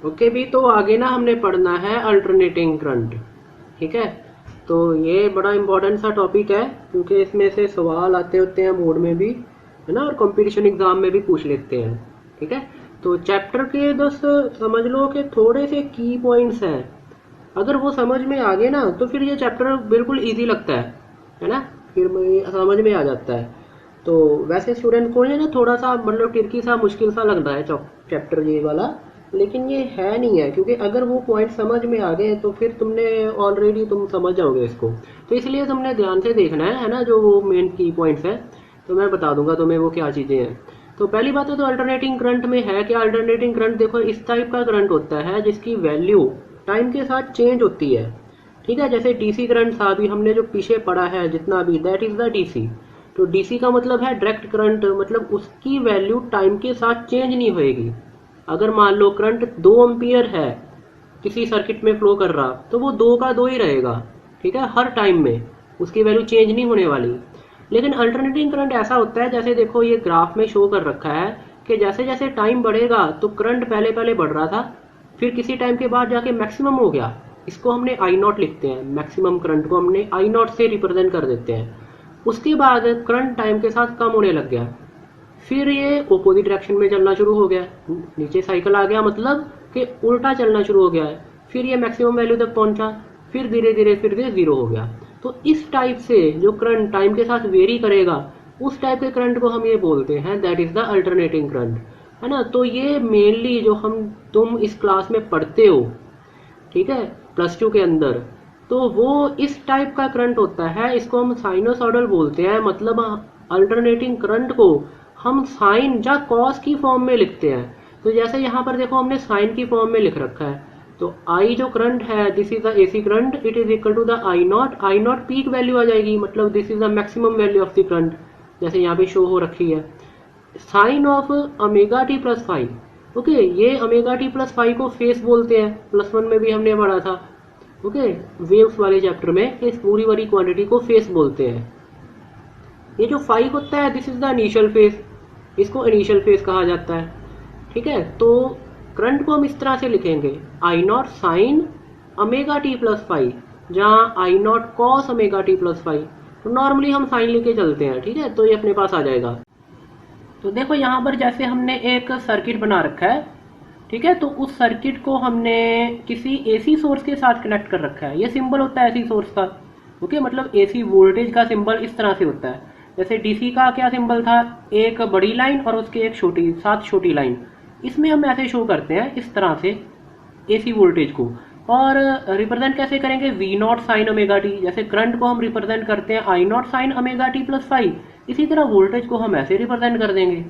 Okay भी, तो आगे ना हमने पढ़ना है अल्टरनेटिंग करंट। ठीक है, तो ये बड़ा इंपॉर्टेंट सा टॉपिक है क्योंकि इसमें से सवाल आते होते हैं बोर्ड में भी, है ना, और कंपटीशन एग्जाम में भी पूछ लेते हैं। ठीक है, तो चैप्टर के बस समझ लो कि थोड़े से की पॉइंट्स हैं, अगर वो समझ में आ गए ना तो फिर ये चैप्टर बिल्कुल इजी लगता है ना, फिर समझ में आ जाता है। तो वैसे स्टूडेंट को ये ना थोड़ा सा मतलब ट्रिकी सा मुश्किल सा लग रहा है चैप्टर ये वाला, लेकिन ये है नहीं है, क्योंकि अगर वो पॉइंट समझ में आ गए तो फिर तुमने ऑलरेडी तुम समझ जाओगे इसको। तो इसलिए तुमने ध्यान से देखना है ना, जो वो मेन की पॉइंट्स है, तो मैं बता दूंगा तुम्हें वो क्या चीज़ें हैं। तो पहली बात है तो अल्टरनेटिंग करंट में है कि अल्टरनेटिंग करंट देखो इस टाइप का करंट होता है जिसकी वैल्यू टाइम के साथ चेंज होती है। ठीक है, जैसे डीसी करंट था अभी हमने जो पीछे पढ़ा है जितना भी, दैट इज द डीसी। तो डीसी का मतलब है डायरेक्ट करंट, मतलब उसकी वैल्यू टाइम के साथ चेंज नहीं होएगी। अगर मान लो करंट 2 एम्पियर है किसी सर्किट में फ्लो कर रहा, तो वो 2 का 2 ही रहेगा। ठीक है, हर टाइम में उसकी वैल्यू चेंज नहीं होने वाली। लेकिन अल्टरनेटिंग करंट ऐसा होता है, जैसे देखो ये ग्राफ में शो कर रखा है कि जैसे जैसे टाइम बढ़ेगा तो करंट पहले पहले बढ़ रहा था, फिर किसी टाइम के बाद जाके मैक्सिमम हो गया। इसको हमने आई नॉट लिखते हैं, मैक्सिमम करंट को हमने आई नॉट से रिप्रेजेंट कर देते हैं। उसके बाद करंट टाइम के साथ कम होने लग गया, फिर ये ऑपोजिट डायरेक्शन में चलना शुरू हो गया, नीचे साइकिल आ गया, मतलब कि उल्टा चलना शुरू हो गया है। फिर ये मैक्सिमम वैल्यू तक पहुंचा, फिर धीरे धीरे फिर ये जीरो हो गया। तो इस टाइप से जो करंट टाइम के साथ वेरी करेगा, उस टाइप के करंट को हम ये बोलते हैं that is the alternating current, है ना। तो ये मेनली जो हम तुम इस क्लास में पढ़ते हो, ठीक है, +2 के अंदर, तो वो इस टाइप का करंट होता है, इसको हम साइनोसॉइडल बोलते हैं। मतलब अल्टरनेटिंग करंट को हम साइन या कॉस की फॉर्म में लिखते हैं। तो जैसे यहाँ पर देखो हमने साइन की फॉर्म में लिख रखा है, तो आई जो करंट है this is the AC current, it is equal to the I naught. I naught peak value आ जाएगी, मतलब this is the maximum value of the current, जैसे यहाँ पे शो हो रखी है, sine of omega t plus five. Okay, ये ओमेगा टी प्लस फाइव को फेस बोलते हैं, +1 में भी हमने पढ़ा था। ओके, वेव्स वाले चैप्टर में इस पूरी वाली क्वांटिटी को फेस बोलते हैं। ये जो फाइव होता है this is the initial phase, इसको इनिशियल फेज कहा जाता है। ठीक है, तो करंट को हम इस तरह से लिखेंगे, I naught sine omega t plus five, जहाँ I naught cos omega t plus five. तो नॉर्मली हम साइन लेके चलते हैं, ठीक है, तो ये अपने पास आ जाएगा। तो देखो यहाँ पर जैसे हमने एक सर्किट बना रखा है, ठीक है, तो उस सर्किट को हमने किसी एसी सोर्स के साथ कनेक्ट कर रखा है। ये सिंबल होता है एसी सोर्स का। ओके, मतलब एसी वोल्टेज का सिंबल इस तरह से होता है। जैसे डीसी का क्या सिंबल था, एक बड़ी लाइन और उसके एक छोटी, 7 छोटी लाइन। इसमें हम ऐसे शो करते हैं इस तरह से एसी वोल्टेज को। और रिप्रेजेंट कैसे करेंगे, V naught sine omega t. जैसे करंट को हम रिप्रेजेंट करते हैं I naught sine omega t plus five, इसी तरह वोल्टेज को हम ऐसे रिप्रेजेंट कर देंगे।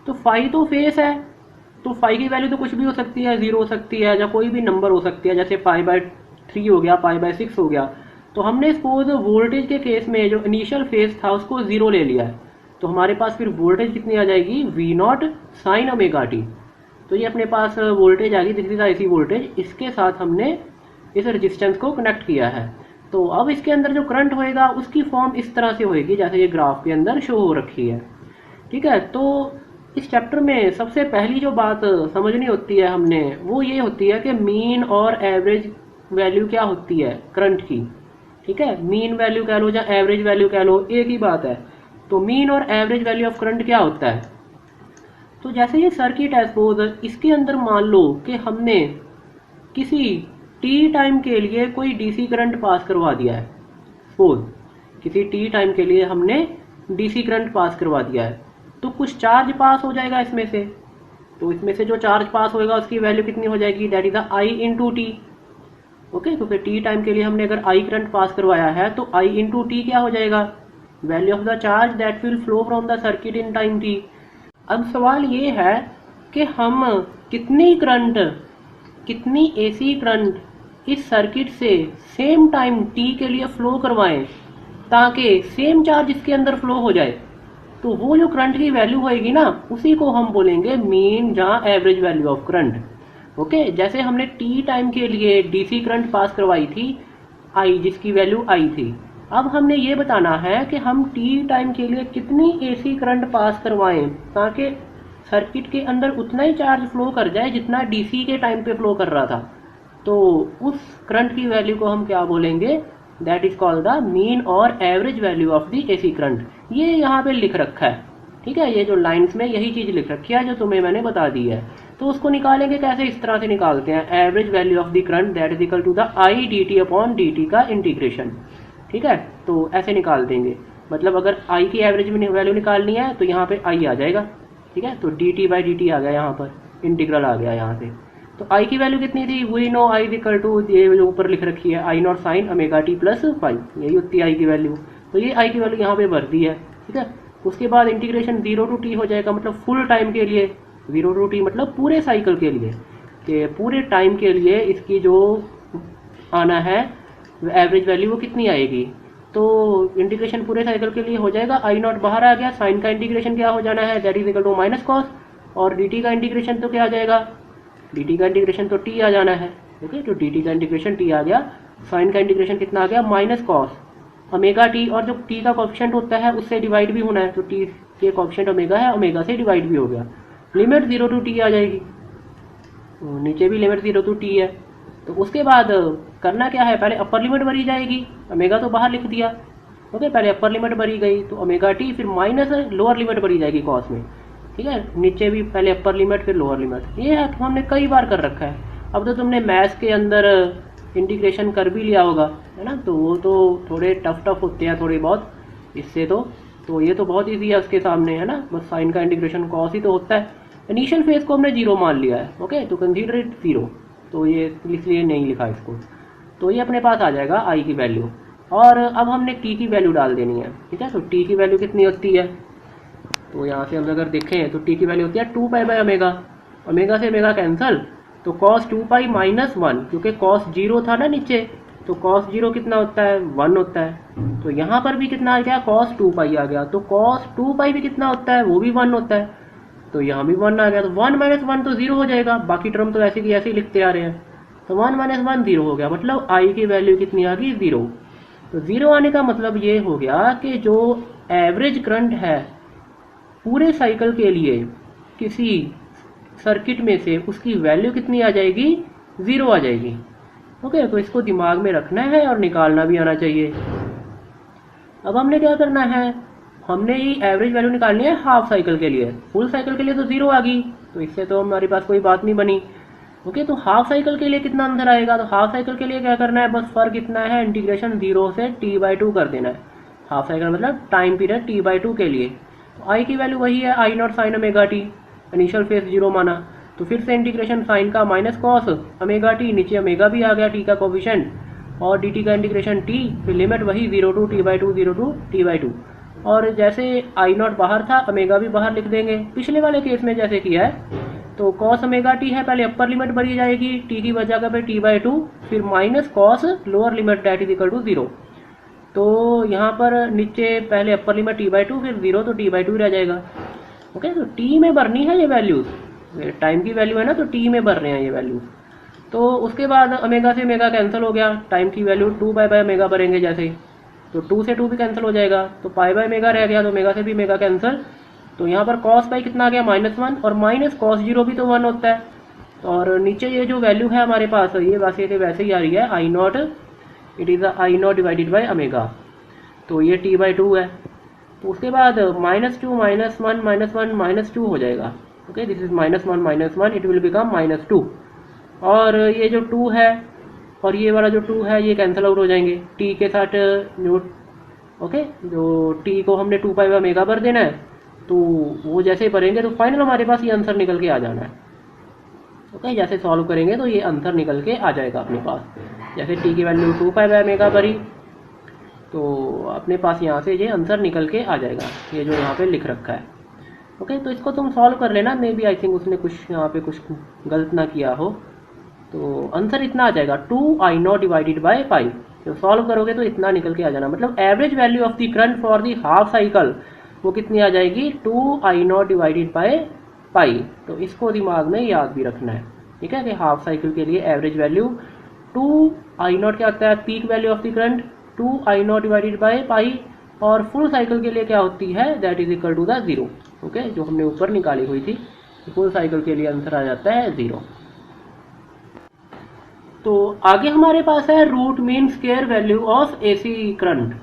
तो फाइव तो फेस है, तो फाइव की वैल्यू तो कुछ भी हो सकती है, 0 हो सकती है या कोई भी नंबर हो सकती है, जैसे π/3 हो गया, π/6 हो गया। तो हमने सपोज वोल्टेज के केस में जो इनिशियल फेज था उसको 0 ले लिया है, तो हमारे पास फिर वोल्टेज कितनी आ जाएगी, V naught sine omega T. तो ये अपने पास वोल्टेज आ गई, दिस इज एसी वोल्टेज, इसके साथ हमने इस रेजिस्टेंस को कनेक्ट किया है। तो अब इसके अंदर जो करंट होएगा उसकी फॉर्म इस तरह से होएगी जैसे ये ग्राफ के अंदर शो हो रखी है। ठीक है, तो इस चैप्टर में सबसे पहली जो बात समझनी होती है हमने, वो ये होती है कि मीन और एवरेज वैल्यू क्या होती है करंट की। ठीक है, मीन वैल्यू कह लो या एवरेज वैल्यू कह लो, एक ही बात है। तो mean or average value of current क्या होता है, तो जैसे ये सर्किट है सपोज, इसके अंदर मान लो कि हमने किसी टी टाइम के लिए कोई डीसी करंट पास करवा दिया है। सपोज किसी टी टाइम के लिए हमने डीसी करंट पास करवा दिया है, तो कुछ चार्ज पास हो जाएगा इसमें से। तो इसमें से जो चार्ज पास होएगा उसकी वैल्यू कितनी हो जाएगी, that is the I into T. Okay, तो फिर टी टाइम के लिए हमने अगर आई करंट पास करवाया है तो आई इंटू टी क्या हो जाएगा, value of the charge that will flow from the circuit in time T. अब सवाल ये है कि हम कितनी करंट, कितनी एसी करंट इस सर्किट से सेम टाइम टी के लिए फ्लो करवाएं ताकि सेम चार्ज इसके अंदर फ्लो हो जाए। तो वो जो करंट की वैल्यू होएगी ना, उसी को हम बोलेंगे मीन या average value of current. Okay, जैसे हमने टी टाइम के लिए डीसी करंट पास करवाई थी आई, जिसकी वैल्यू आई थी। अब हमने ये बताना है कि हम टी टाइम के लिए कितनी एसी करंट पास करवाएं ताकि सर्किट के अंदर उतना ही चार्ज फ्लो कर जाए जितना डीसी के टाइम पे फ्लो कर रहा था, तो उस करंट की वैल्यू को हम क्या बोलेंगे, that is called the mean or average value of the AC current. ये यहाँ पे लिख रखा है, ठीक है, ये जो लाइंस में यही चीज़ लिख रखी है जो तुम्हें मैंने बता दी है। तो उसको निकालेंगे कैसे, इस तरह से निकालते हैं, average value of the current that is equal to the I D T upon D T का इंटीग्रेशन, ठीक है। तो ऐसे निकाल देंगे, मतलब अगर आई की एवरेज में वैल्यू निकालनी है तो यहाँ पे आई आ जाएगा, ठीक है। तो D t by D t आ गया, यहाँ पर इंटीग्रल आ गया यहाँ से। तो आई की वैल्यू कितनी थी, we know I equal to, ये जो ऊपर लिख रखी है, I naught sine omega t plus five, यही होती है आई की वैल्यू। तो ये आई की वैल्यू यहाँ पे भर दी है, ठीक है। उसके बाद इंटीग्रेशन 0 टू टी हो जाएगा, मतलब फुल टाइम के लिए, 0 टू टी मतलब पूरे साइकिल के लिए, कि पूरे टाइम के लिए इसकी जो आना है एवरेज वैल्यू वो कितनी आएगी। तो इंटीग्रेशन पूरे साइकिल के लिए हो जाएगा, आई नॉट बाहर आ गया, साइन का इंटीग्रेशन क्या हो जाना है, that is equal to minus cos, और डी टी का इंटीग्रेशन तो क्या आ जाएगा, डी टी का इंटीग्रेशन तो टी आ जाना है, ओके। तो डी टी का इंटीग्रेशन टी आ गया, साइन का इंटीग्रेशन कितना आ गया, माइनस कॉस ओमेगा टी, और जो टी का कोएफिशिएंट होता है उससे डिवाइड भी होना है, तो टी के कोएफिशिएंट ओमेगा है, ओमेगा से डिवाइड भी हो गया, लिमिट 0 टू टी आ जाएगी, नीचे भी लिमिट 0 टू टी है। तो उसके बाद करना क्या है, पहले अपर लिमिट भरी जाएगी, ओमेगा तो बाहर लिख दिया, ओके। पहले अपर लिमिट भरी गई तो ओमेगा टी, फिर माइनस लोअर लिमिट भरी जाएगी कॉस में, ठीक है। नीचे भी पहले अपर लिमिट फिर लोअर लिमिट, ये है हमने कई बार कर रखा है। अब तो तुमने मैथ्स के अंदर इंटीग्रेशन कर भी लिया होगा, है ना, तो वो तो थोड़े टफ होते हैं थोड़े बहुत इससे, तो ये तो बहुत ईजी है उसके सामने, है ना, बस साइन का इंटीग्रेशन कॉस ही तो होता है। इनिशियल फेज को हमने 0 मान लिया है, ओके, तो कंसीडर इट 0, तो ये इसलिए नहीं लिखा इसको। तो ये अपने पास आ जाएगा आई की वैल्यू, और अब हमने टी की वैल्यू डाल देनी है, ठीक है। तो टी की वैल्यू कितनी होती है, तो यहाँ से हम अगर देखें तो टी की वैल्यू होती है 2 पाई बाई ओमेगा, ओमेगा से ओमेगा कैंसल, तो कॉस 2 पाई माइनस 1, क्योंकि कॉस 0 था ना नीचे, तो कॉस 0 कितना होता है, 1 होता है। तो यहाँ पर भी कितना आ गया, कॉस 2 पाई आ गया, तो कॉस 2 पाई भी कितना होता है, वो भी 1 होता है, तो यहाँ भी 1 आ गया, तो 1 माइनस 1 तो 0 हो जाएगा, बाकी टर्म तो ऐसे की ऐसे ही लिखते आ रहे हैं। तो 1 माइनस 1 0 हो गया, मतलब आई की वैल्यू कितनी आ गई, 0। तो 0 आने का मतलब ये हो गया कि जो एवरेज करंट है पूरे साइकिल के लिए किसी सर्किट में से, उसकी वैल्यू कितनी आ जाएगी, 0 आ जाएगी, ओके। तो इसको दिमाग में रखना है और निकालना भी आना चाहिए। अब हमने क्या करना है, हमने ये एवरेज वैल्यू निकालनी है हाफ साइकिल के लिए, फुल साइकिल के लिए तो 0 आ गई, तो इससे तो हमारे पास कोई बात नहीं बनी, ओके। तो हाफ साइकिल के लिए कितना अंदर आएगा, तो हाफ साइकिल के लिए क्या करना है, बस फर्क इतना है, इंटीग्रेशन 0 से t/2 कर देना है, हाफ साइकिल मतलब टाइम पीरियड t/2 के लिए। तो आई की वैल्यू वही है, I naught sine omega t, initial phase 0 माना, तो फिर से इंटीग्रेशन साइन का माइनस कॉस ओमेगा टी, नीचे ओमेगा भी आ गया टी का कोफिशिएंट, और डी टी का इंटीग्रेशन टी, फिर लिमिट वही 0 टू t/2, 0 टू t/2, और जैसे आई नॉट बाहर था ओमेगा भी बाहर लिख देंगे, पिछले वाले केस में जैसे किया है। तो कॉस ओमेगा टी है, पहले अपर लिमिट भरी जाएगी, टी की वजह पे t/2, फिर minus cos lower limit that is equal to 0। तो यहाँ पर नीचे पहले अपर लिमिट t/2, फिर 0, तो t/2 रह जाएगा, ओके। तो टी में भरनी है ये वैल्यूज, टाइम की वैल्यू है ना, तो टी में भर रहे हैं ये वैल्यूज। तो उसके बाद ओमेगा से ओमेगा कैंसिल हो गया, टाइम की वैल्यू 2 पाई बाई ओमेगा भरेंगे जैसे, तो 2 से 2 भी कैंसिल हो जाएगा, तो पाई बाई ओमेगा रह गया, तो ओमेगा से भी ओमेगा कैंसिल, तो यहाँ पर कॉस पाई कितना आ गया, -1, और माइनस कॉस 0 भी तो 1 होता है। और नीचे ये जो वैल्यू है हमारे पास, ये वैसे ही आ रही है, I naught, it is I naught divided by omega, तो ये t/2 है। तो उसके बाद -2 -1 -2 हो जाएगा, okay, this is -1 it will become -2, और ये जो 2 है और ये वाला जो 2 है ये कैंसिल आउट हो जाएंगे t के साथ, जो ओके, जो t को हमने 2 पाई बाई ओमेगा भर देना है, तो वो जैसे ही भरेंगे तो फाइनल हमारे पास ये आंसर निकल के आ जाना है, ओके। जैसे सॉल्व करेंगे तो ये आंसर निकल के आ जाएगा अपने पास, जैसे t की वैल्यू 2 पाई बाई ओमेगा भरी, तो अपने पास यहाँ से ये आंसर निकल के आ जाएगा, ये जो यहाँ पे लिख रखा है, ओके। तो इसको तुम सॉल्व कर लेना, मे बी आई थिंक उसने कुछ यहाँ पे कुछ गलत ना किया हो, तो आंसर इतना आ जाएगा 2I0 डिवाइडेड बाई पाई। तो सॉल्व करोगे तो इतना निकल के आ जाना, मतलब average value of the current for the half cycle वो कितनी आ जाएगी, 2I0 डिवाइडेड बाई पाई। तो इसको दिमाग में याद भी रखना है, ठीक है, कि हाफ साइकिल के लिए एवरेज वैल्यू 2I0 क्या होता है, peak value of the current 2I0 divided by pi, और फुल साइकिल के लिए क्या होती है, that is equal to the 0, okay, जो हमने ऊपर निकाली हुई थी। फुल साइकिल के लिए आंसर आ जाता है 0। तो आगे हमारे पास है root mean square value of AC current.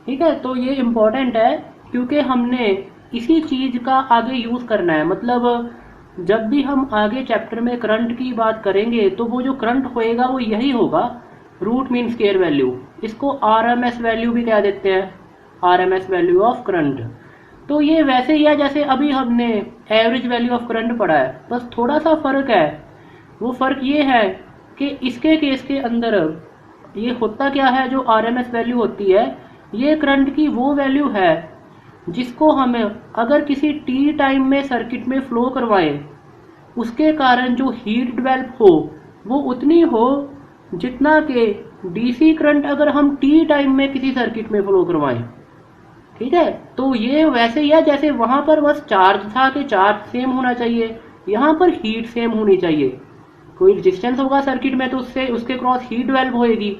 ठीक है, तो ये इम्पोर्टेंट है क्योंकि हमने इसी चीज का आगे यूज करना है। मतलब जब भी हम आगे चैप्टर में करंट की बात करेंगे तो वो जो करंट होएगा वो यही होगा, रूट मीन स्क्वायर वैल्यू। इसको आरएमएस वैल्यू भी कह देते हैं, आरएमएस वैल्यू ऑफ करंट। तो ये वैसे ही है जैसे अभी हमने एवरेज वैल्यू ऑफ करंट पढ़ा है, बस थोड़ा सा फर्क है। वो फर्क ये है कि इसके केस के अंदर ये होता क्या है, जो आरएमएस वैल्यू होती है ये करंट की वो वैल्यू है जिसको हमें अगर किसी टी टाइम में सर्किट में फ्लो करवाएं, उसके कारण जो हीट डेवलप हो वो उतनी हो जितना कि डीसी करंट अगर हम टी टाइम में किसी सर्किट में फ्लो करवाएं। ठीक है, तो ये वैसे ही है जैसे वहां पर बस चार्ज था कि चार्ज सेम होना चाहिए, यहाँ पर हीट सेम होनी चाहिए। कोई रेजिस्टेंस होगा सर्किट में तो उससे उसके क्रॉस हीट डेवलप होएगी,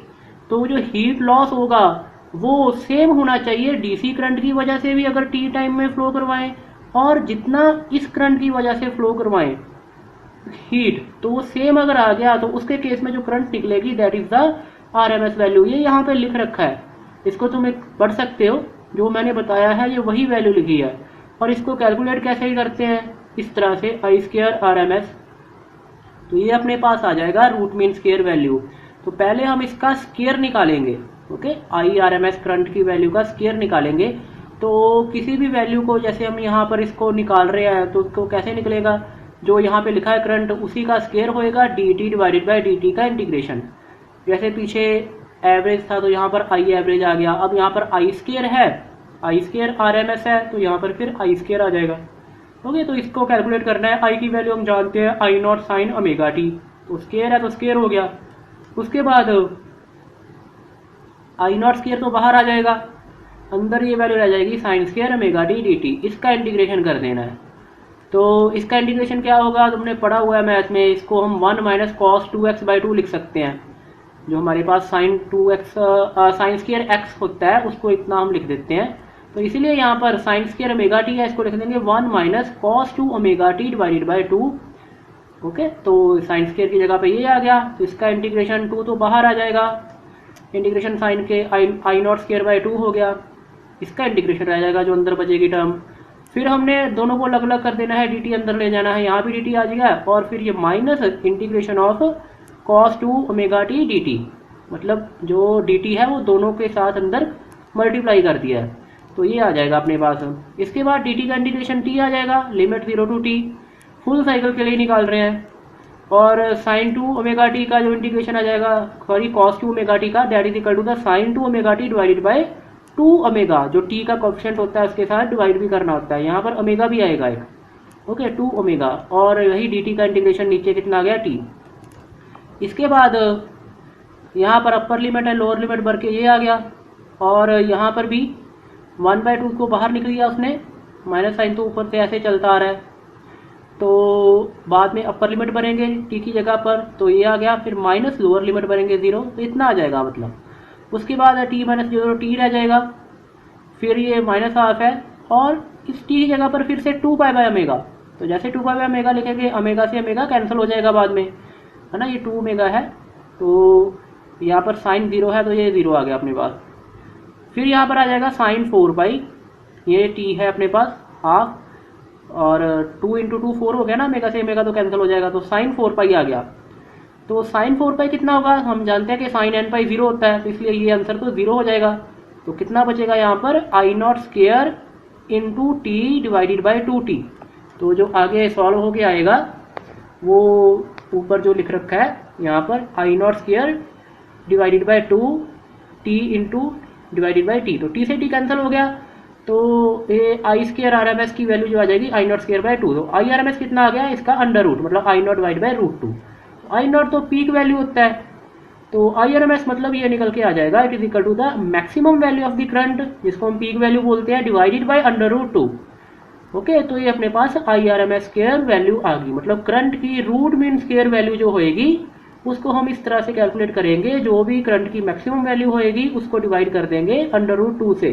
तो जो हीट लॉस होगा वो सेम होना चाहिए डीसी करंट की वजह से भी अगर टी टाइम में फ्लो करवाएं, और जितना इस करंट की वजह से फ्लो करवाएं हीट, तो वो सेम अगर आ गया तो उसके केस में जो करंट निकलेगी that is the RMS value. ये यहाँ पे लिख रखा है, इसको तुम एक पढ़ सकते हो, जो मैंने बताया है ये वही वैल्यू लिखी है। और इसको कैलकुलेट कैसे ही करते हैं, इस तरह से आई स्क्वायर आर एम एस, तो ये अपने पास आ जाएगा रूट मीन स्क्वायर वैल्यू। तो पहले हम इसका स्क्वायर निकालेंगे, okay, I R M S current की वैल्यू का स्क्वायर निकालेंगे। तो किसी भी वैल्यू को जैसे हम यहाँ पर इसको निकाल रहे हैं तो उसको कैसे निकलेगा, जो यहाँ पे लिखा है करंट उसी का स्क्वायर होएगा, D T divided by D T का इंटीग्रेशन। जैसे पीछे एवरेज था तो यहाँ पर आई एवरेज आ गया, अब यहाँ पर आई स्क्वायर है, आई स्क्वायर आर एम एस है तो यहाँ पर फिर आई स्क्वायर आ जाएगा। ओके, तो इसको कैलकुलेट करना है, आई की वैल्यू हम जानते हैं I naught sine omega T, तो स्क्वायर है तो स्क्वायर हो गया। उसके बाद आई नॉट स्क्वायर तो बाहर आ जाएगा, अंदर ये वैल्यू रह जाएगी sine square omega T D T, इसका इंटीग्रेशन कर देना है। तो इसका इंटीग्रेशन क्या होगा, तुमने पढ़ा हुआ है मैथ में, इसको हम 1 माइनस कॉस 2x/2 लिख सकते हैं। जो हमारे पास sine 2x sine square x होता है उसको इतना हम लिख देते हैं, तो इसीलिए यहाँ पर साइन स्क्वायर ओमेगा टी है, इसको लिख देंगे 1 minus cos 2 omega T divided by 2। Okay, तो साइन स्क्वायर की जगह पे ये आ गया, तो इसका इंटीग्रेशन 2 तो बाहर आ जाएगा, इंटीग्रेशन साइन के आई नॉट स्क्वायर बाई 2 हो गया, इसका इंटीग्रेशन रह जाएगा जो अंदर बचेगी टर्म। फिर हमने दोनों को अलग अलग कर देना है, डी टी अंदर ले जाना है, यहाँ भी डी टी आ जाएगा, और फिर ये minus integration of cos 2 omega T D T, मतलब जो डी टी है वो दोनों के साथ अंदर मल्टीप्लाई कर दिया है, तो ये आ जाएगा अपने पास। इसके बाद डी टी का इंटीग्रेशन टी आ जाएगा, limit 0 to T, full cycle के लिए निकाल रहे हैं। और साइन 2 ओमेगा टी का जो इंटीग्रेशन आ जाएगा, सॉरी कॉस 2 ओमेगा टी का, that is equal to the sine 2 omega T divided by 2 omega, जो टी का कोएफिशिएंट होता है उसके साथ डिवाइड भी करना होता है, यहाँ पर ओमेगा भी आएगा एक, ओके 2 ओमेगा, और यही डी टी का इंटीग्रेशन नीचे कितना आ गया टी। इसके बाद यहाँ पर अपर लिमिट है लोअर लिमिट भर के ये आ गया, और यहाँ पर भी 1/2 को बाहर निकल गया उसने, माइनस साइन तो ऊपर से ऐसे चलता आ रहा है, तो बाद में अपर लिमिट भरेंगे टी की जगह पर, तो ये आ गया, फिर माइनस लोअर लिमिट भरेंगे 0, तो इतना आ जाएगा मतलब। उसके बाद टी माइनस 0 टी रह जाएगा, फिर ये माइनस हाफ है, और इस टी की जगह पर फिर से 2 पाई बाई ओमेगा, तो जैसे 2 पाई बाई ओमेगा लिखेंगे ओमेगा से ओमेगा कैंसिल हो जाएगा बाद में, है ना, ये 2 ओमेगा है, तो यहाँ पर साइन 0 है तो ये 0 आ गया अपने पास। फिर यहाँ पर आ जाएगा साइन 4 पाई, ये टी है अपने पास हाफ, और 2 इंटू 2 4 हो गया ना, ओमेगा से ओमेगा तो कैंसिल हो जाएगा, तो साइन 4 पाई आ गया। तो साइन 4 पाई कितना होगा, हम जानते हैं कि साइन n पाई 0 होता है, तो इसलिए ये आंसर तो 0 हो जाएगा। तो कितना बचेगा यहाँ पर, I naught square into t divided by 2t, तो जो आगे सॉल्व होके आएगा वो ऊपर जो लिख रखा है यहाँ पर I naught square divided by 2t into divided by t, तो टी से टी कैंसिल हो गया, तो ये I square R M S की वैल्यू जो आ जाएगी आई नॉट स्क्वायर बाई 2, तो आई आर एम एस कितना आ गया, इसका अंडर रूट, मतलब I naught divide by root 2, I naught तो पीक वैल्यू होता है, तो आई आर एम एस मतलब ये निकल के आ जाएगा, it is equal to the maximum value of the current, जिसको हम पीक वैल्यू बोलते हैं, divided by under root 2। Okay, तो ये अपने पास I R M S square value आ गई, मतलब करंट की रूट मीन स्क्वायर वैल्यू जो होएगी उसको हम इस तरह से कैलकुलेट करेंगे, जो भी करंट की मैक्सिमम वैल्यू होएगी उसको डिवाइड कर देंगे अंडर रूट 2 से।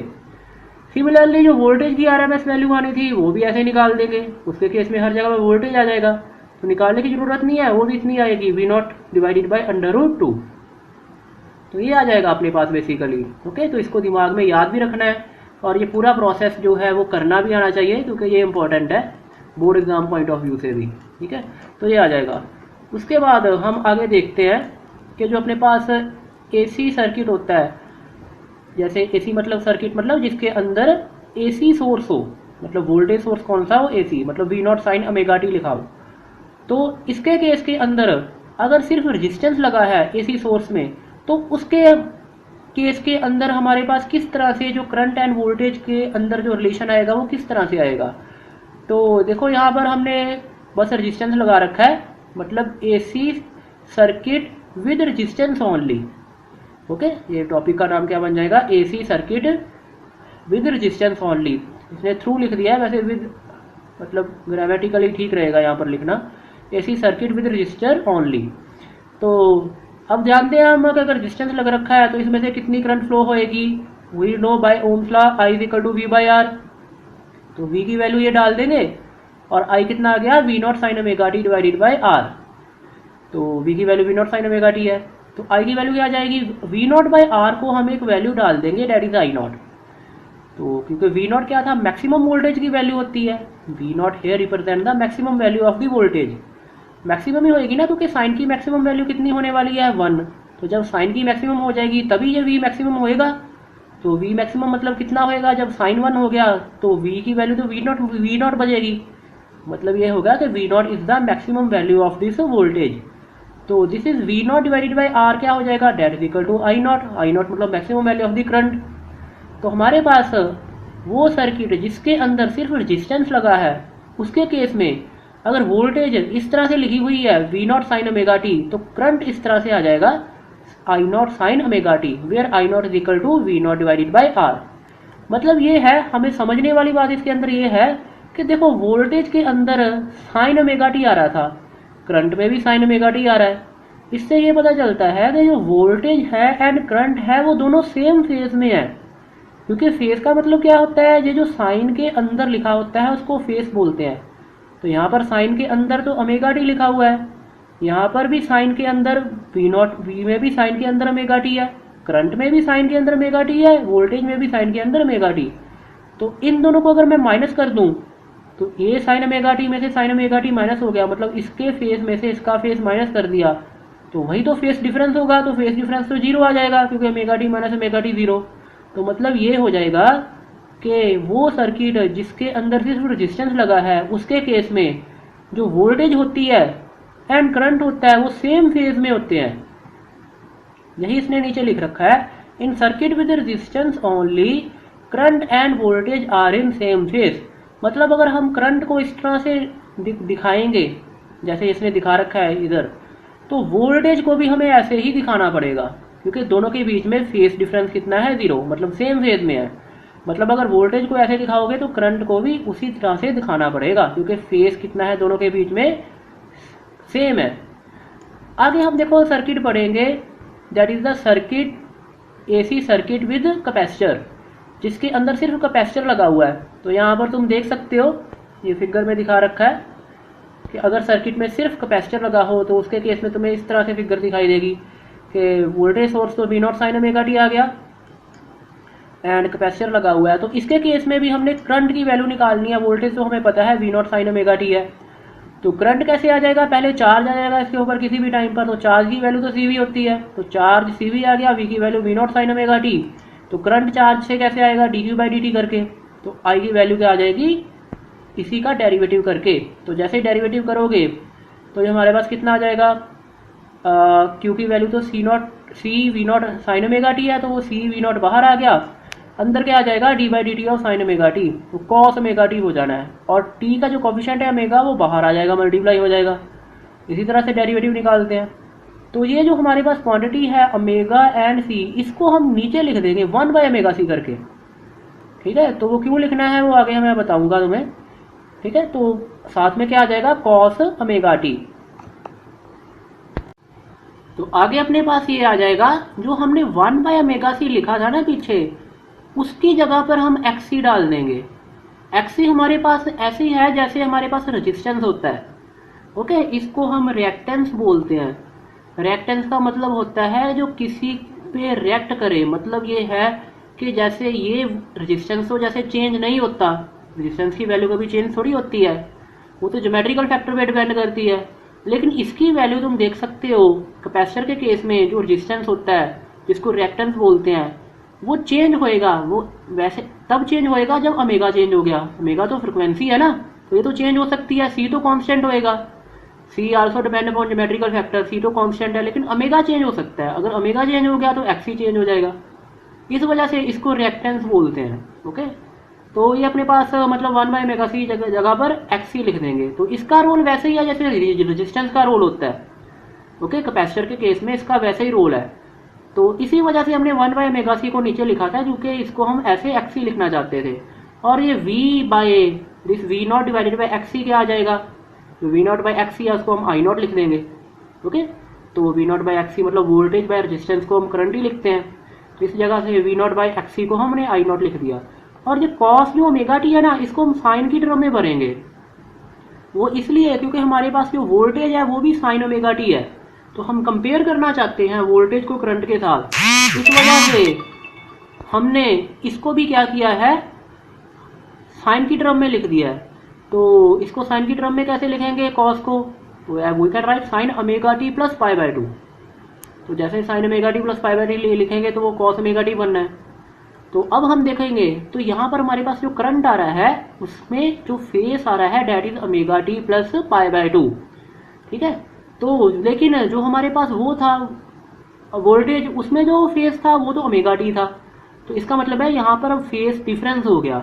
सिमिलरली जो वोल्टेज की आरएमएस वैल्यू आनी थी वो भी ऐसे निकाल देंगे, उसके केस में हर जगह पर वोल्टेज आ जाएगा, तो निकालने की जरूरत नहीं है, वो भी इतनी आएगी V0 डिवाइडेड बाई √2। तो ये आ जाएगा अपने पास बेसिकली। ओके, तो इसको दिमाग में याद भी रखना है और ये पूरा प्रोसेस जो है वो करना भी आना चाहिए, क्योंकि ये इंपॉर्टेंट है board exam point of view से भी। ठीक है, तो ये आ जाएगा। उसके बाद हम आगे देखते हैं कि जो अपने पास एसी सर्किट होता है, जैसे एसी मतलब सर्किट मतलब जिसके अंदर एसी सोर्स हो, मतलब वोल्टेज सोर्स कौन सा हो, एसी, मतलब V0 साइन ओमेगा टी लिखा हो। तो इसके केस के अंदर अगर सिर्फ रेजिस्टेंस लगा है एसी सोर्स में, तो उसके केस के अंदर हमारे पास किस तरह से जो करंट एंड वोल्टेज के अंदर जो रिलेशन आएगा वो किस तरह से आएगा। तो देखो यहाँ पर हमने बस रेजिस्टेंस लगा रखा है, मतलब AC circuit with resistance only. Okay, ये टॉपिक का नाम क्या बन जाएगा, AC circuit with resistance only. इसने थ्रू लिख दिया है, वैसे विद मतलब ग्रामेटिकली ठीक रहेगा यहाँ पर लिखना, AC circuit with register only. तो अब जानते हैं हम अगर रेजिस्टेंस लग रखा है तो इसमें से कितनी करंट फ्लो होएगी। We know by Ohm's law I = V/R। तो V की वैल्यू ये डाल देंगे और I कितना आ गया, V0 sine omega T divided by R। तो V की value V0 sine omega T है, तो I की वैल्यू क्या आ जाएगी, V0 बाय R को हम एक वैल्यू डाल देंगे, डेट इज I0। तो क्योंकि V0 क्या था, मैक्सिमम वोल्टेज की वैल्यू होती है, V0 here represent the maximum value of the voltage. Maximum ही होएगी ना, क्योंकि साइन की मैक्सिमम वैल्यू कितनी होने वाली है, 1। तो जब साइन की मैक्सिमम हो जाएगी तभी ये V मैक्सिमम होएगा। तो V मैक्सिमम मतलब कितना होएगा, जब साइन 1 हो गया तो V की वैल्यू तो V0 बजेगी, मतलब ये होगा कि V0 is the maximum value of this voltage. तो this is V0 divided by R क्या हो जाएगा, date is equal to I0 मतलब maximum value of the current. तो हमारे पास वो सर्किट जिसके अंदर सिर्फ रेजिस्टेंस लगा है, उसके केस में अगर वोल्टेज इस तरह से लिखी हुई है V0 साइन ओमेगा टी, तो करंट इस तरह से आ जाएगा I0 sine omega T, where I0 is equal to V0 divided by R। मतलब ये है, हमें समझने वाली बात इसके अंदर ये है कि देखो वोल्टेज के अंदर साइन ओमेगा टी आ रहा था, करंट में भी साइन ओमेगा टी आ रहा है। इससे ये पता चलता है कि जो वोल्टेज है एंड करंट है वो दोनों सेम फेज में है, क्योंकि फेज का मतलब क्या होता है, ये जो साइन के अंदर लिखा होता है उसको फेज बोलते हैं। तो यहाँ पर साइन के अंदर तो ओमेगा टी लिखा हुआ है, यहाँ पर भी साइन के अंदर V में भी साइन के अंदर ओमेगा टी है, करंट में भी साइन के अंदर ओमेगा टी है, वोल्टेज में भी साइन के अंदर ओमेगा टी। तो इन दोनों को अगर मैं माइनस कर दूं तो ये साइन ओमेगा टी में से साइन ओमेगा टी माइनस हो गया, मतलब इसके फेज में से इसका फेज माइनस कर दिया, तो वही तो फेज डिफरेंस होगा। तो फेज डिफरेंस तो 0 आ जाएगा, क्योंकि omega T minus omega T 0। तो मतलब ये हो जाएगा कि वो सर्किट जिसके अंदर सिर्फ रेजिस्टेंस लगा है, उसके केस में जो वोल्टेज होती है एंड करंट होता है वो सेम फेज में होते हैं। यही इसने नीचे लिख रखा है, in circuit with resistance only current and voltage are in same phase. मतलब अगर हम करंट को इस तरह से दिखाएंगे जैसे इसने दिखा रखा है इधर, तो वोल्टेज को भी हमें ऐसे ही दिखाना पड़ेगा, क्योंकि दोनों के बीच में फेज डिफरेंस कितना है, 0, मतलब सेम फेज में है। मतलब अगर वोल्टेज को ऐसे दिखाओगे तो करंट को भी उसी तरह से दिखाना पड़ेगा, क्योंकि फेज कितना है दोनों के बीच में, सेम है। आगे हम देखो सर्किट पढ़ेंगे, that is the circuit AC circuit with capacitor, जिसके अंदर सिर्फ कैपेसिटर लगा हुआ है। तो यहाँ पर तुम देख सकते हो, ये फिगर में दिखा रखा है कि अगर सर्किट में सिर्फ कैपेसिटर लगा हो तो उसके केस में तुम्हें इस तरह से फिगर दिखाई देगी कि वोल्टेज सोर्स तो V0 साइन ओमेगा टी आ गया एंड कैपेसिटर लगा हुआ है। तो इसके केस में भी हमने करंट की वैल्यू निकालनी है, वोल्टेज तो हमें पता है V0 साइन ओमेगा टी है, तो करंट कैसे आ जाएगा, पहले चार्ज आ जाएगा इसके ऊपर किसी भी टाइम पर, तो चार्ज की वैल्यू तो CV होती है, तो चार्ज CV आ गया, V की value V0 sine omega T. तो करंट चार्ज से कैसे आएगा, dQ/dt करके, तो I की वैल्यू क्या आ जाएगी, इसी का डेरिवेटिव करके। तो जैसे ही डेरिवेटिव करोगे तो ये हमारे पास कितना आ जाएगा, Q की वैल्यू तो CV0 साइन ओमेगा टी है, तो वो CV0 बाहर आ गया, अंदर क्या आ जाएगा, d/dt of sine omega T, तो कॉस ओमेगा टी हो जाना है, और t का जो कोफिशिएंट है ओमेगा वो बाहर आ जाएगा, मल्टीप्लाई हो जाएगा। इसी तरह से डेरिवेटिव निकालते हैं। तो ये जो हमारे पास क्वांटिटी है ओमेगा एंड सी, इसको हम नीचे लिख देंगे 1/ωc करके, ठीक है। तो वो क्यों लिखना है वो आगे मैं बताऊंगा तुम्हें, ठीक है। तो साथ में क्या आ जाएगा, कॉस ओमेगा टी। तो आगे अपने पास ये आ जाएगा, जो हमने 1/ωc लिखा था ना पीछे, उसकी जगह पर हम XC डाल देंगे। XC हमारे पास ऐसे ही है जैसे हमारे पास रेजिस्टेंस होता है। ओके, इसको हम रिएक्टेंस बोलते हैं। रिएक्टेंस का मतलब होता है जो किसी पे रिएक्ट करे, मतलब ये है कि जैसे ये रेजिस्टेंस तो जैसे चेंज नहीं होता, रेजिस्टेंस की वैल्यू कभी चेंज थोड़ी होती है, वो तो ज्योमेट्रिकल फैक्टर पे डिपेंड करती है। लेकिन इसकी वैल्यू तुम देख सकते हो कैपेसिटर के केस में जो रेजिस्टेंस होता है जिसको रिएक्टेंस बोलते हैं, वो चेंज होएगा। वो वैसे तब चेंज होएगा जब ओमेगा चेंज हो गया। ओमेगा तो फ्रिक्वेंसी है ना, तो ये तो चेंज हो सकती है। सी तो कांस्टेंट होएगा, C also depend upon geometrical factor. C तो कांस्टेंट है लेकिन ओमेगा चेंज हो सकता है। अगर ओमेगा चेंज हो गया तो XC चेंज हो जाएगा। इस वजह से इसको रिएक्टेंस बोलते हैं। ओके, तो ये अपने पास मतलब 1/ωc जगह पर XC लिख देंगे। तो इसका रोल वैसे ही है जैसे रेजिस्टेंस का रोल होता है। ओके, कैपेसिटर के केस में इसका वैसे ही रोल है। तो इसी वजह से हमने 1/ωc को नीचे लिखा था, क्योंकि इसको हम ऐसे XC लिखना चाहते थे। और ये this V0 divided by XC क्या आ जाएगा, V0 बाई XC है उसको हम I0 लिख देंगे। ओके, तो V0 बाई XC मतलब वोल्टेज बाय रेजिस्टेंस को हम करंट ही लिखते हैं। तो इस जगह से V0 बाई XC को हमने I0 लिख दिया। और ये कॉस जो ओमेगा टी है ना, इसको हम साइन की टर्म में भरेंगे। वो इसलिए क्योंकि हमारे पास जो वोल्टेज है वो भी साइन ओमेगा टी है, तो हम कंपेयर करना चाहते हैं वोल्टेज को करंट के साथ। इस वजह से हमने इसको भी क्या किया है, साइन की टर्म में लिख दिया है। तो इसको साइन की टर्म में कैसे लिखेंगे कॉस को, तो we can write sine omega t plus π/2। तो जैसे साइन ओमेगा टी प्लस π/2 लिखेंगे तो वो कॉस ओमेगा टी बनना है। तो अब हम देखेंगे तो यहाँ पर हमारे पास जो करंट आ रहा है उसमें जो फेस आ रहा है that is omega t plus π/2। ठीक है, तो लेकिन जो हमारे पास वो था वोल्टेज, उसमें जो फेस था वो तो ओमेगा टी था। तो इसका मतलब है यहाँ पर अब फेस डिफरेंस हो गया।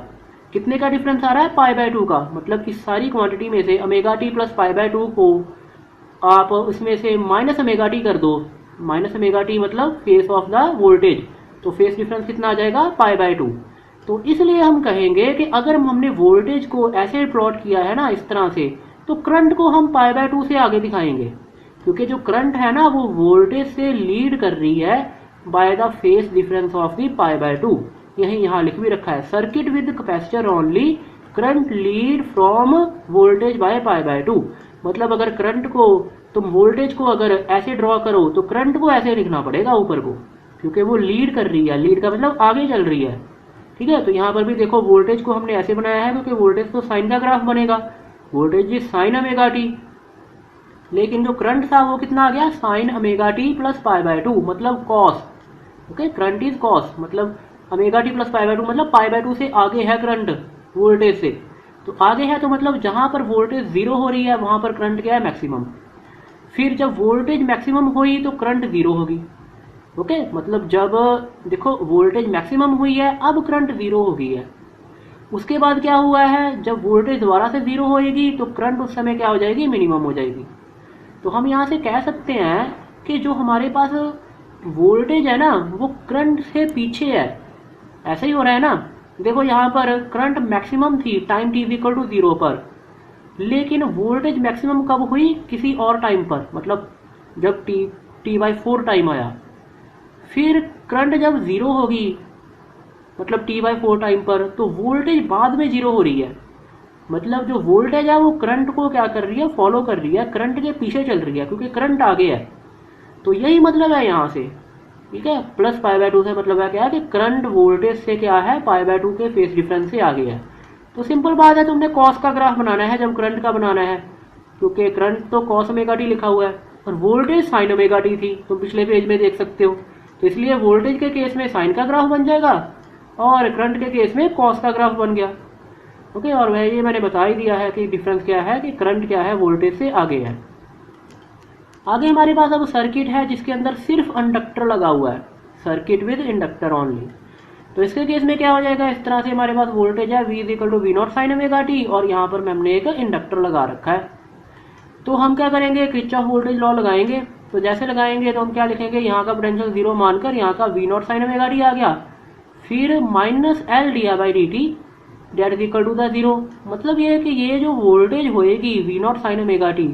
कितने का डिफरेंस आ रहा है, π/2 का। मतलब इस सारी क्वांटिटी में से ओमेगा टी प्लस π/2 को आप उसमें से माइनस ओमेगा टी कर दो। माइनस ओमेगा टी मतलब फेस ऑफ द वोल्टेज, तो फेस डिफरेंस कितना आ जाएगा, π/2। तो इसलिए हम कहेंगे कि अगर हमने वोल्टेज को ऐसे प्लॉट किया है ना इस तरह से, तो करंट को हम π/2 से आगे दिखाएंगे, क्योंकि जो करंट है ना वो वोल्टेज से लीड कर रही है by the phase difference of the π/2। यही यहाँ लिख भी रखा है, circuit with capacitor only current lead from voltage by π/2। मतलब अगर करंट को तुम वोल्टेज को अगर ऐसे ड्रॉ करो तो करंट को ऐसे लिखना पड़ेगा ऊपर को, क्योंकि वो लीड कर रही है। लीड का मतलब आगे चल रही है। ठीक है, तो यहाँ पर भी देखो वोल्टेज को हमने ऐसे बनाया है क्योंकि वोल्टेज तो साइन का ग्राफ बनेगा, voltage is sine omega T. लेकिन जो करंट था वो कितना आ गया, साइन ओमेगा टी प्लस π/2 मतलब cos. Okay, current is cos मतलब ओमेगा टी प्लस π/2 मतलब π/2 से आगे है करंट वोल्टेज से। तो आगे है तो मतलब जहां पर वोल्टेज जीरो हो रही है वहां पर करंट क्या है, मैक्सिमम। फिर जब वोल्टेज मैक्सिमम हुई तो करंट जीरो होगी। ओके, मतलब जब देखो वोल्टेज मैक्सिमम हुई है अब करंट जीरो हो गई है। उसके बाद क्या हुआ है, जब वोल्टेज दोबारा से जीरो होएगी तो करंट उस समय क्या हो जाएगी, मिनिमम हो जाएगी। तो हम यहाँ से कह सकते हैं कि जो हमारे पास वोल्टेज है ना वो करंट से पीछे है। ऐसा ही हो रहा है ना, देखो यहाँ पर करंट मैक्सिमम थी टाइम t इक्वल टू 0 पर, लेकिन वोल्टेज मैक्सिमम कब हुई, किसी और टाइम पर, मतलब जब t/4 टाइम आया। फिर करंट जब जीरो होगी मतलब t/4 टाइम पर, तो वोल्टेज बाद में जीरो हो रही है। मतलब जो वोल्टेज है वो करंट को क्या कर रही है, फॉलो कर रही है, करंट के पीछे चल रही है क्योंकि करंट आगे है। तो यही मतलब है यहाँ से। ठीक है, प्लस π/2 से मतलब है क्या है कि करंट वोल्टेज से क्या है, π/2 के फेस डिफरेंस से आगे है। तो सिंपल बात है, तुमने कॉस का ग्राफ बनाना है जब करंट का बनाना है, क्योंकि करंट तो कॉस ओमेगा टी लिखा हुआ है और वोल्टेज साइन ओमेगा टी थी, तुम पिछले पेज में देख सकते हो। तो इसलिए वोल्टेज के केस में साइन का ग्राफ बन जाएगा और करंट के केस में कॉस का ग्राफ बन गया। ओके, और वह ये मैंने बता ही दिया है कि डिफरेंस क्या है, कि करंट क्या है वोल्टेज से आगे है। आगे हमारे पास अब सर्किट है जिसके अंदर सिर्फ इंडक्टर लगा हुआ है, सर्किट विद इंडक्टर ओनली। तो इसके केस में क्या हो जाएगा, इस तरह से हमारे पास वोल्टेज है V equal to V0 sine omega T और यहाँ पर हमने एक इंडक्टर लगा रखा है। तो हम क्या करेंगे, किरचॉफ वोल्टेज लॉ लगाएंगे। तो जैसे लगाएंगे तो हम क्या लिखेंगे, यहाँ का पोटेंशियल जीरो मानकर यहाँ का V0 साइन ओमेगा टी आ गया, फिर माइनस L di/dt डेट is equal to the zero. मतलब ये है कि ये जो वोल्टेज होएगी V0 साइन ओमेगा टी,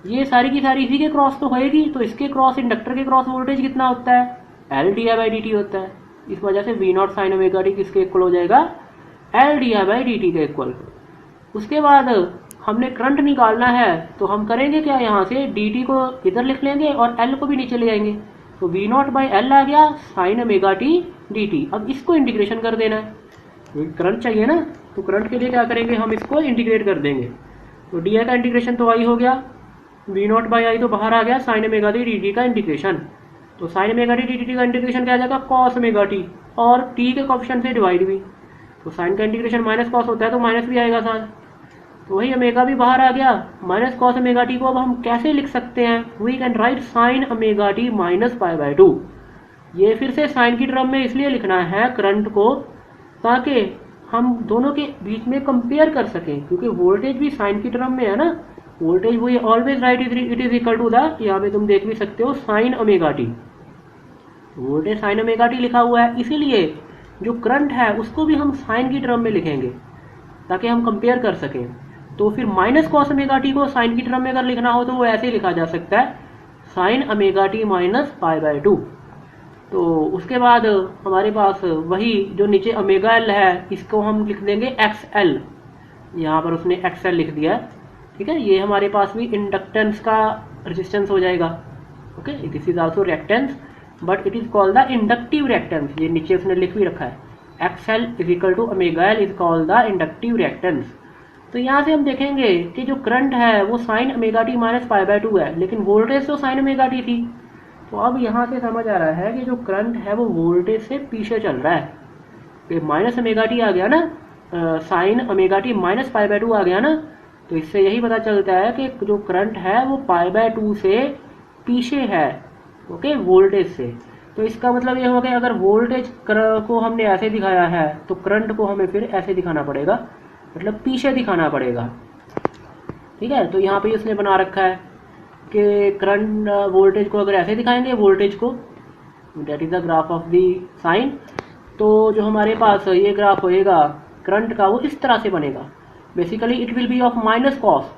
ये सारी की सारी इसी के क्रॉस तो होएगी। तो इसके क्रॉस इंडक्टर के क्रॉस वोल्टेज कितना होता है, L di/dt होता है। इस वजह से V naught sine omega T किसके इक्वल हो जाएगा, L D I by D T के इक्वल। उसके बाद हमने करंट निकालना है तो हम करेंगे क्या, यहाँ से डी टी को इधर लिख लेंगे और एल को भी नीचे ले आएंगे, तो वी नॉट बाई एल आ गया sign omega T D T. अब इसको इंटीग्रेशन कर देना है, करंट चाहिए ना, तो करंट के लिए क्या करेंगे, हम इसको इंटीग्रेट कर देंगे। तो डी आई का इंटीग्रेशन तो आई हो गया, वी नॉट बाई आई तो बाहर आ गया, sign omega T D T का इंटीग्रेशन। तो sign omega T D T का इंटीग्रेशन क्या आ जाएगा, कॉस ओमेगा टी, और टी के कोएफिशिएंट से डिवाइड भी, तो साइन का इंटीग्रेशन माइनस कॉस होता है तो माइनस भी आएगा साथ, तो वही ओमेगा भी बाहर आ गया, माइनस कॉस ओमेगा टी को अब हम कैसे लिख सकते हैं, we can write sine omega T minus pi by 2। ये फिर से साइन की टर्म में इसलिए लिखना है करंट को, ताकि हम दोनों के बीच में कंपेयर कर सकें, क्योंकि वोल्टेज भी साइन की टर्म में है ना, वोल्टेज वो always write it is equal to the, यहाँ पे तुम देख भी सकते हो sine omega T, voltage sine omega T लिखा हुआ है, इसीलिए जो करंट है उसको भी हम साइन की टर्म में लिखेंगे ताकि हम कंपेयर कर सकें। तो फिर माइनस कॉस ओमेगा टी को साइन की टर्म में अगर लिखना हो तो वो ऐसे ही लिखा जा सकता है, sign omega T minus pi by 2। तो उसके बाद हमारे पास वही जो नीचे ओमेगा एल है, इसको हम लिख देंगे एक्स एल, यहाँ पर उसने एक्स एल लिख दिया है, ठीक है। ये हमारे पास भी इंडक्टेंस का रेजिस्टेंस हो जाएगा, okay, this is also reactance but it is called the inductive reactance, ये नीचे उसने लिख भी रखा है, X L is equal to omega L is called the inductive reactance. तो यहाँ से हम देखेंगे कि जो करंट है वो sign omega T minus pi by 2 है, लेकिन वोल्टेज तो साइन ओमेगा टी थी, तो अब यहाँ से समझ आ रहा है कि जो करंट है वो वोल्टेज से पीछे चल रहा है, कि माइनस ओमेगा टी आ गया ना, sign omega T minus pi by 2 आ गया ना, तो इससे यही पता चलता है कि जो करंट है वो पाई बाय 2 से पीछे है, ओके, वोल्टेज से। तो इसका मतलब ये हो गया, अगर वोल्टेज को हमने ऐसे दिखाया है तो करंट को हमें फिर ऐसे दिखाना पड़ेगा, मतलब पीछे दिखाना पड़ेगा, ठीक है। तो यहाँ पे उसने बना रखा है कि करंट वोल्टेज को अगर ऐसे दिखाएंगे, वोल्टेज को, that is the graph of the sine, तो जो हमारे पास ये ग्राफ होएगा करंट का वो इस तरह से बनेगा, basically it will be of minus cos,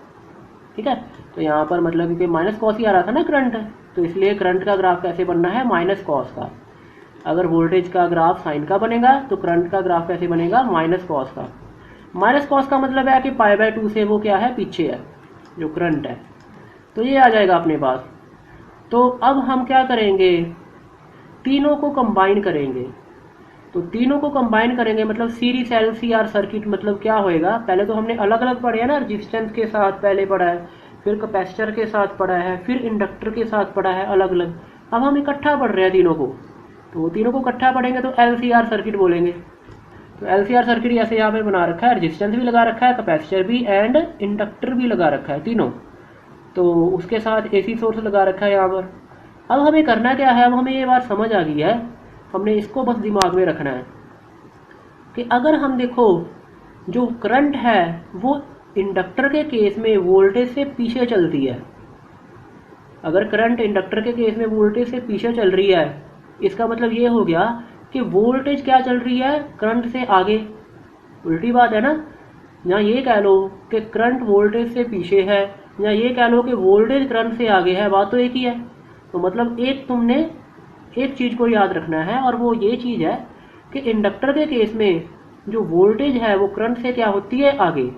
ठीक है। तो यहाँ पर मतलब क्योंकि माइनस कॉस ही आ रहा था ना करंट, तो इसलिए करंट का ग्राफ कैसे बनना है, माइनस कॉस का। अगर वोल्टेज का ग्राफ साइन का बनेगा तो करंट का ग्राफ कैसे बनेगा, माइनस कॉस का। माइनस कॉस का मतलब है कि पाई बाय 2 से वो क्या है, पीछे है जो करंट है, तो ये आ जाएगा अपने पास। तो अब हम क्या करेंगे, तीनों को कंबाइन करेंगे, तो तीनों को कंबाइन करेंगे मतलब सीरीज एलसीआर सर्किट मतलब क्या होएगा, पहले तो हमने अलग अलग पढ़े हैं ना, रेजिस्टेंस के साथ पहले पढ़ा है, फिर कैपेसिटर के साथ पढ़ा है, फिर इंडक्टर के साथ पढ़ा है अलग अलग, अब हम इकट्ठा पढ़ रहे हैं तीनों को, तो तीनों को इकट्ठा पढ़ेंगे तो एलसीआर सर्किट बोलेंगे। तो एलसीआर सर्किट ऐसे यहाँ पे बना रखा है, रेजिस्टेंस भी लगा रखा है, कैपेसिटर भी एंड इंडक्टर भी लगा रखा है तीनों, तो उसके साथ एसी सोर्स लगा रखा है यहाँ पर। अब हमें करना क्या है, अब हमें ये बात समझ आ गई है, हमने इसको बस दिमाग में रखना है कि अगर हम देखो जो करंट है वो इंडक्टर के केस में वोल्टेज से पीछे चलती है, अगर करंट इंडक्टर के केस में वोल्टेज से पीछे चल रही है, इसका मतलब ये हो गया कि वोल्टेज क्या चल रही है, करंट से आगे, उल्टी बात है ना। या ये कह लो कि करंट वोल्टेज से पीछे है, या ये कह लो कि वोल्टेज करंट से आगे है, बात तो एक ही है। तो मतलब एक तुमने एक चीज़ को याद रखना है, और वो ये चीज़ है कि इंडक्टर के केस में जो वोल्टेज है वो करंट से क्या होती है, आगे।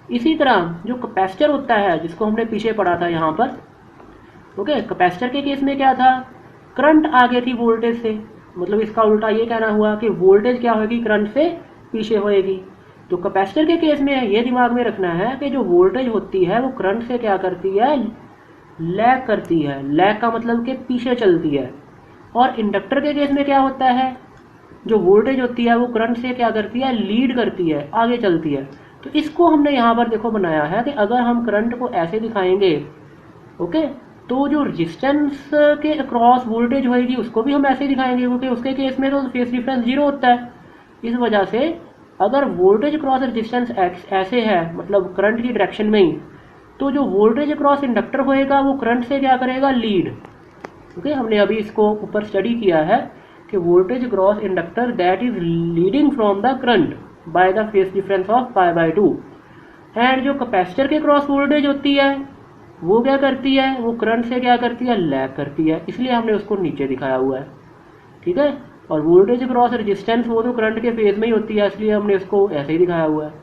इसी तरह जो कैपेसिटर होता है जिसको हमने पीछे पढ़ा था यहाँ पर, ओके, कैपेसिटर के केस में क्या था, करंट आगे थी वोल्टेज से, मतलब इसका उल्टा ये कहना हुआ कि वोल्टेज क्या होगी, करंट से पीछे होएगी। तो कैपेसिटर के केस में ये दिमाग में रखना है कि जो वोल्टेज होती है वो करंट से क्या करती है, लैग करती है, लैग का मतलब कि पीछे चलती है। और इंडक्टर के केस में क्या होता है, जो वोल्टेज होती है वो करंट से क्या करती है, लीड करती है, आगे चलती है। तो इसको हमने यहाँ पर देखो बनाया है कि अगर हम करंट को ऐसे दिखाएंगे, ओके, तो जो रेजिस्टेंस के अक्रॉस वोल्टेज होएगी उसको भी हम ऐसे दिखाएंगे, क्योंकि उसके केस में तो फेस डिफरेंस 0 होता है। इस वजह से अगर वोल्टेज क्रॉस रेजिस्टेंस ऐसे है, मतलब करंट की डायरेक्शन में ही, तो जो वोल्टेज क्रॉस इंडक्टर होएगा वो करंट से क्या करेगा, लीड। ओके, हमने अभी इसको ऊपर स्टडी किया है कि voltage cross inductor that is leading from the current by the phase difference of pi by 2। And जो कैपेसिटर के क्रॉस वोल्टेज होती है वो क्या करती है, वो करंट से क्या करती है, लैग करती है, इसलिए हमने उसको नीचे दिखाया हुआ है, ठीक है। और वोल्टेज क्रॉस रेजिस्टेंस वो तो करंट के फेज में ही होती है, इसलिए हमने इसको ऐसे ही दिखाया हुआ है।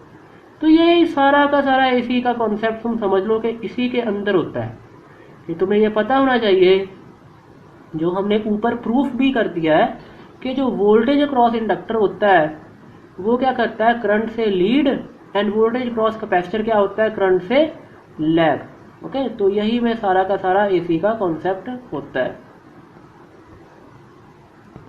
तो ये सारा का सारा एसी का कॉन्सेप्ट तुम समझ लो कि इसी के अंदर होता है। ये तुम्हें ये पता होना चाहिए, जो हमने ऊपर प्रूफ भी कर दिया है कि जो वोल्टेज क्रॉस इंडक्टर होता है वो क्या करता है, करंट से lead, end voltage cross capacitor क्या होता है, करंट से लैग। ओके, तो यही में सारा का सारा एसी का कॉन्सेप्ट होता है।